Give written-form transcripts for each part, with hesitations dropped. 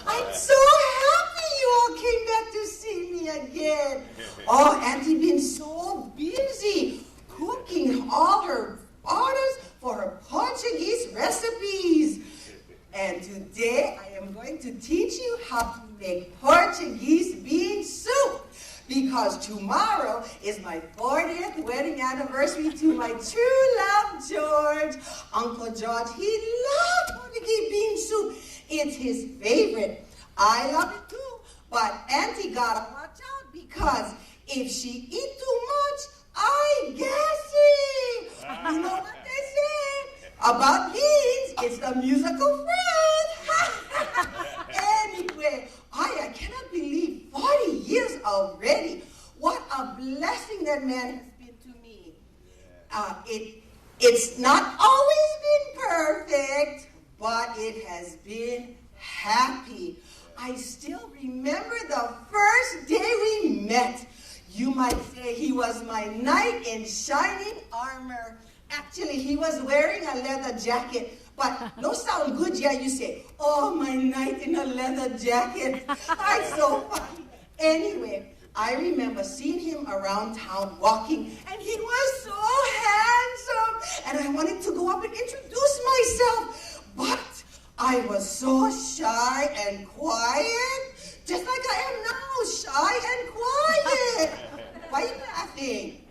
I'm so happy you all came back to see me again. Oh, Auntie been so busy cooking all her orders for her Portuguese recipes. And today I am going to teach you how to make Portuguese bean soup. Because tomorrow is my 40th wedding anniversary to my true love, George. Uncle George, he loved Portuguese bean soup. It's his favorite. I love it too, but Auntie gotta watch out because if she eat too much, I gassy. You know what they say about beans? It's the musical fruit. Anyway, I cannot believe 40 years already. What a blessing that man has been to me. It's not always been perfect, but it has been happy. I still remember the first day we met. You might say he was my knight in shining armor. Actually, he was wearing a leather jacket. But no sound good, yeah, you say, oh, my knight in a leather jacket. That's so funny. Anyway, I remember seeing him around town walking, and he was so handsome. And I wanted to go up and introduce myself. But I was so shy and quiet, just like I am now, shy and quiet. Why are you laughing?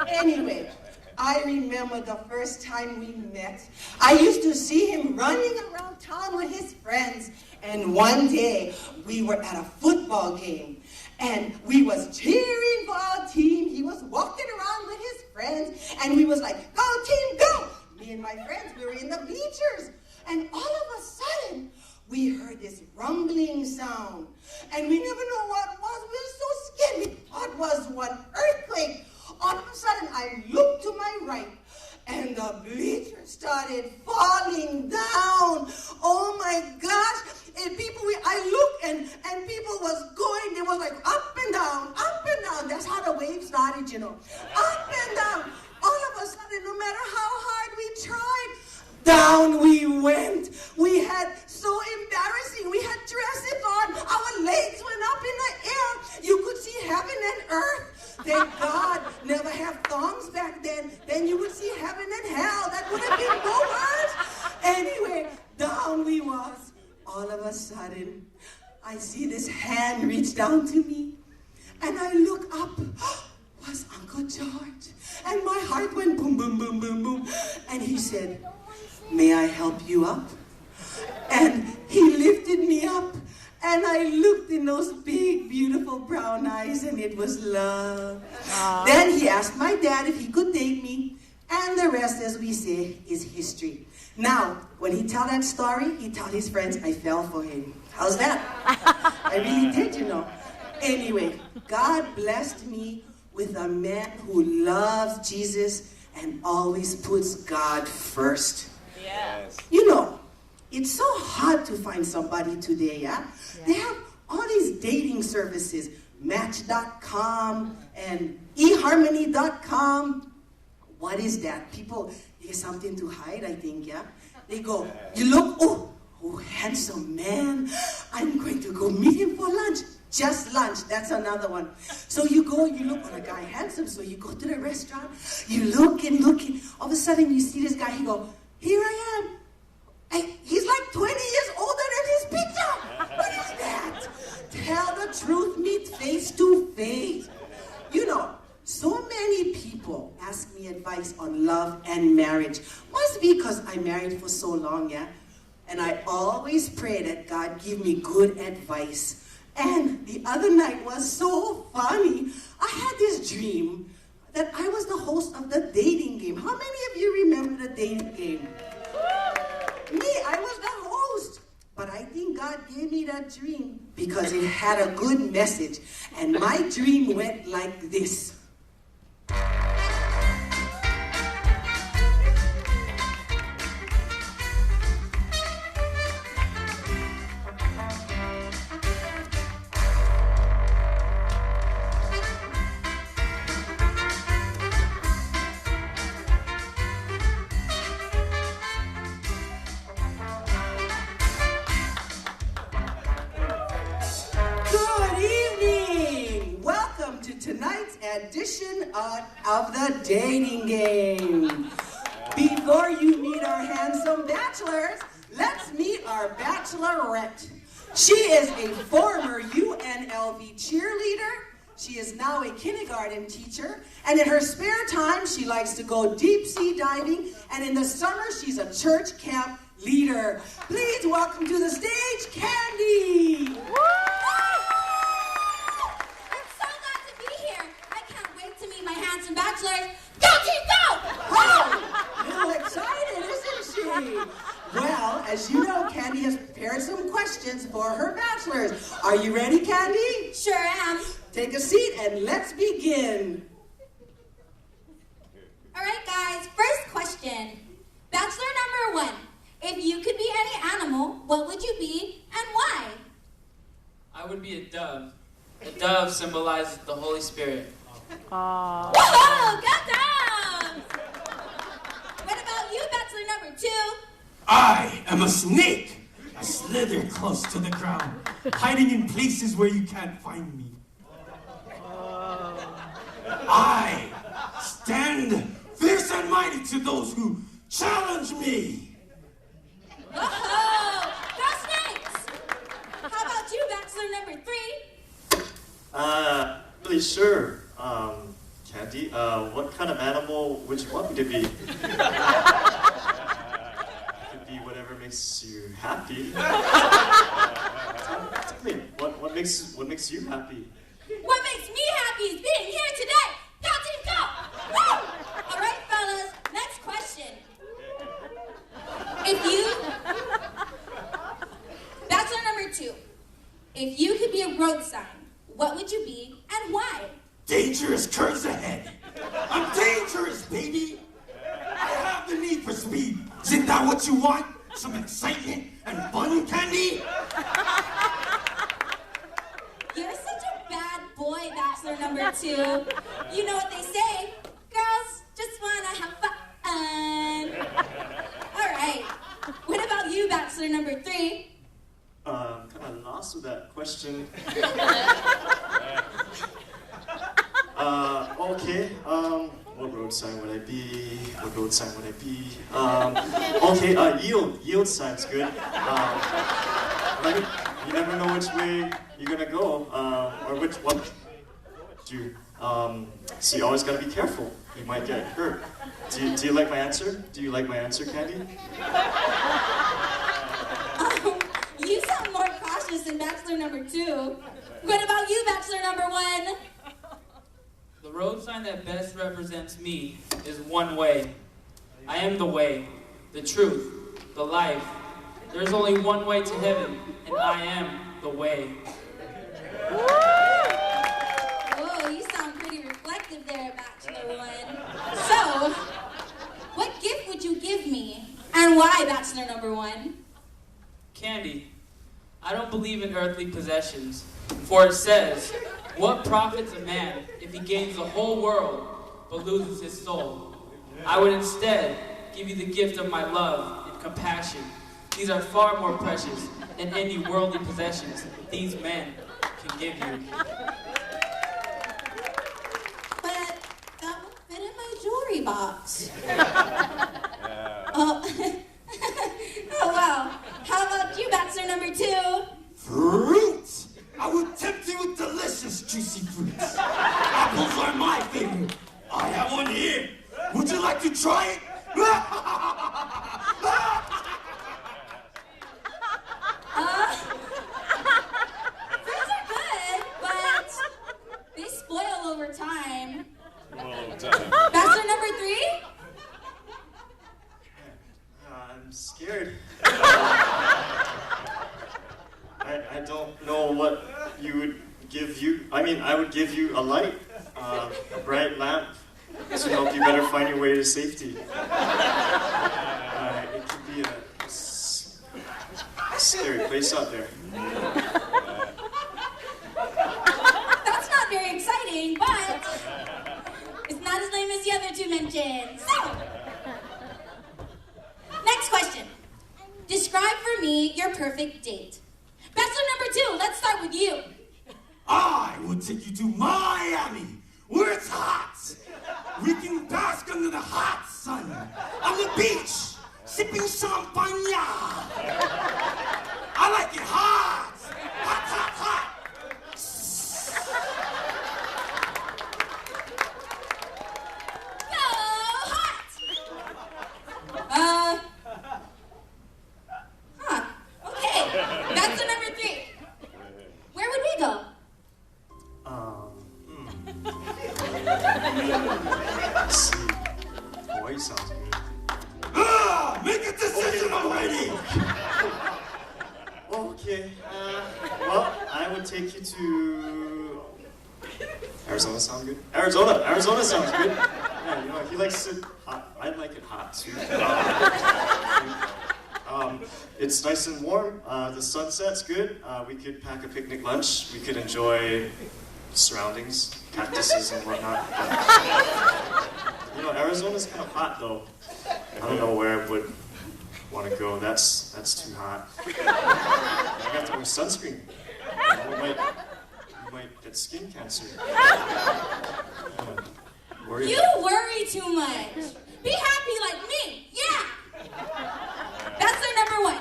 Anyway, I remember the first time we met. I used to see him running around town with his friends. And one day, we were at a football game. And we was cheering for our team. He was walking around with his friends. And we was like, go team, go! Me and my friends, we were in the bleachers. And all of a sudden, we heard this rumbling sound. And we never know what it was. We were so scared. We thought it was one earthquake. All of a sudden, I looked to my right, and the bleachers started falling down. Oh my gosh. And I looked, and people was going, they was like up and down, up and down. That's how the wave started, you know. Up and down. All of a sudden, no matter how hard we tried, down we went. We had so embarrassing. We had dresses on. Our legs went up in the air. You could see heaven and earth. Thank God, never have thongs back then. Then you would see heaven and hell. That would have been no worse. Anyway, down we was. All of a sudden, I see this hand reach down to me. And I look up. Was Uncle George. And my heart went boom, boom, boom, boom, boom. And he said, may I help you up? And he lifted me up. And I looked in those big, beautiful brown eyes, and it was love. Aww. Then he asked my dad if he could take me, and the rest, as we say, is history. Now, when he tell that story, he told his friends, I fell for him. How's that? I really did, you know. Anyway, God blessed me with a man who loves Jesus and always puts God first. Yes. You know, it's so hard to find somebody today, yeah? They have all these dating services, Match.com and eHarmony.com. What is that? People, there's something to hide, I think, yeah? They go, you look, oh, handsome man. I'm going to go meet him for lunch. Just lunch, that's another one. So you go, you look on a guy handsome, so you go to the restaurant, you look and all of a sudden you see this guy, he go, here I am. Hey, he's like 20 years older than his picture. What is that? Tell the truth, meet face to face. You know, so many people ask me advice on love and marriage. Must be because I married for so long, yeah? And I always pray that God give me good advice. And the other night was so funny. I had this dream that I was the host of the dating game. How many of you remember the dating game? Me, I was the host. But I think God gave me that dream because it had a good message. And my dream went like this. edition of the dating game. Before you meet our handsome bachelors, let's meet our bachelorette. She is a former UNLV cheerleader. She is now a kindergarten teacher, and in her spare time, she likes to go deep sea diving, and in the summer, she's a church camp leader. Please welcome to the stage, Candy! Woo! I'm so glad to be here. I can't wait to meet my handsome bachelors. Go team, go! Oh, a little excited, isn't she? Well, as you know, Candy has prepared some questions for her bachelors. Are you ready, Candy? Sure am. Take a seat and let's begin. All right, guys, first question. Bachelor number 1. If you could be any animal, what would you be and why? I would be a dove. A dove symbolizes the Holy Spirit. Whoa, go dogs! What about you, bachelor number 2? I am a snake. I slither close to the ground, hiding in places where you can't find me. I stand fierce and mighty to those who challenge me. Whoa, go snakes! How about you, bachelor number 3? Really sure. Candy, what kind of animal would you want me to be? Could be whatever makes you happy. Tell me, what makes you happy? What makes me happy is being here today. Go team, go! Woo! All right, fellas, next question. Bachelor number 2. If you could be a road sign, what would you be and why? Dangerous curves ahead. I'm dangerous, baby. I have the need for speed. Isn't that what you want? Some excitement and fun, Candy? You're such a bad boy, bachelor number 2. You know what they say, girls just wanna have fun. All right, what about you, bachelor number 3? I'm kind of lost with that question. Okay, what road sign would I be? What road sign would I be? Okay, yield sign's good. Right? You never know which way you're gonna go, or which one. So you always gotta be careful. You might get hurt. Do you like my answer? Do you like my answer, Candy? You sound more cautious than bachelor number 2. What about you, bachelor number 1? The road sign that best represents me is one way. I am the way, the truth, the life. There's only one way to heaven, and I am the way. Whoa, you sound pretty reflective there, bachelor 1. So, what gift would you give me, and why, bachelor number 1? Candy, I don't believe in earthly possessions, for it says, what profits a man if he gains the whole world but loses his soul? I would instead give you the gift of my love and compassion. These are far more precious than any worldly possessions these men can give you. But that won't fit in my jewelry box. Oh, wow. How about you, bachelor number 2? Fruit! I would tempt you with delicious, juicy fruits. Apples are my favorite. I have one here. Would you like to try it? Fruits are good, but they spoil over time. Bachelor number 3? I'm scared. I don't know what you would give you. I mean, I would give you a light, a bright lamp to help you better find your way to safety. It could be a scary place out there. That's not very exciting, but it's not as lame as the other 2 mentioned. So, next question. Describe for me your perfect date. Bachelor number 2, let's start with you. I will take you to Miami, where it's hot. We can bask under the hot sun on the beach, sipping champagne. I like it hot. Hot, hot, hot. Okay. That's the number 3. Where would we go? Let's see. Hawaii sounds good. Make a decision already. Okay. Well, I would take you to Arizona. Sound good? Arizona sounds good. Yeah, you know, he likes it hot. I like it hot too. It's nice and warm. The sunset's good. We could pack a picnic lunch. We could enjoy surroundings, cactuses and whatnot. But, you know, Arizona's kind of hot though. I don't know where I would want to go. That's too hot. I have to wear sunscreen. You might get skin cancer. You worry too much. Be happy like me. Yeah. That's our number 1.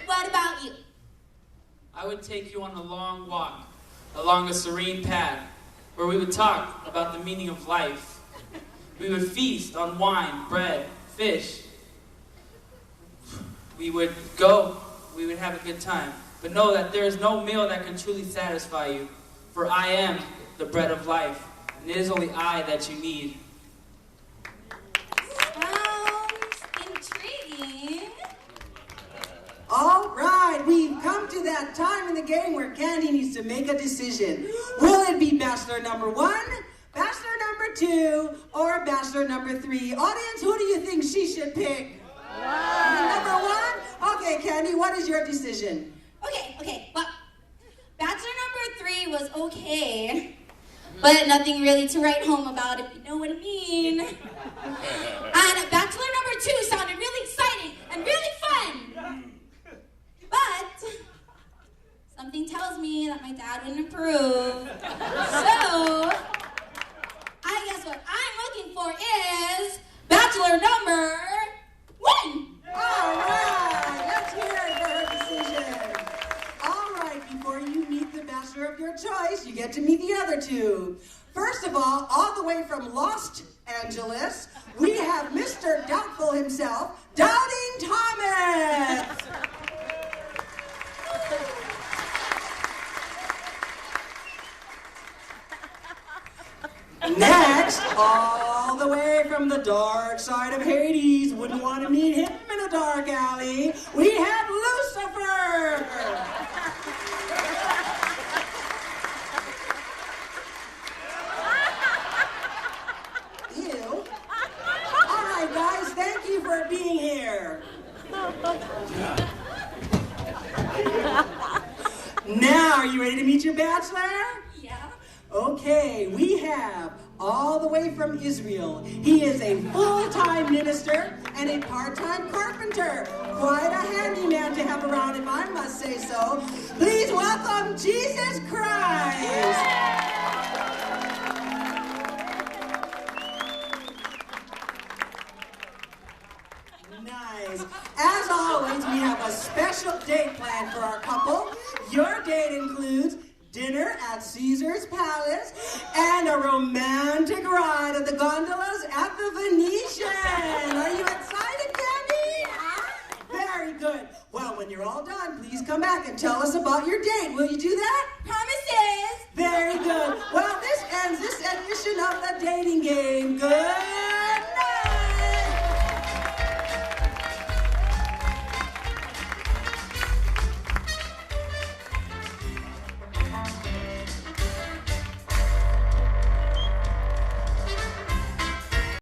What about you? I would take you on a long walk along a serene path where we would talk about the meaning of life. We would feast on wine, bread, fish. We would have a good time. But know that there is no meal that can truly satisfy you. For I am the bread of life, and it is only I that you need. Sounds intriguing. All right, we've come to that time in the game where Candy needs to make a decision. Will it be Bachelor number 1, Bachelor number 2, or Bachelor number 3? Audience, who do you think she should pick? Number 1? Okay, Candy, what is your decision? Okay. Well, Bachelor number 3 was okay, but nothing really to write home about, if you know what I mean. And Bachelor number 2 sounded really exciting and really fun. But something tells me that my dad wouldn't approve. So, I guess what I'm looking for is Bachelor number 1. All right, let's hear it for her decision. All right, before you meet the Bachelor of your choice, you get to meet the other 2. First of all the way from Los Angeles, we have Mr. Doubtful himself, Doubting Thomas. Next, all the way from the dark side of Hades, wouldn't want to meet him in a dark alley, we have Lucifer! Ew. All right, guys, thank you for being here. Now, are you ready to meet your Bachelor? Yeah. Okay, we have all the way from Israel. He is a full-time minister and a part-time carpenter. Quite a handyman to have around, if I must say so. Please welcome Jesus Christ. Nice. As always, we have a special date planned for our couple. Your date includes dinner at Caesar's Palace and a romantic ride of the gondolas at the Venetian. Are you excited, Candy? Very good. Well, when you're all done, please come back and tell us about your date. Will you do that? Promises. Very good. Well, this ends this edition of the dating game. Good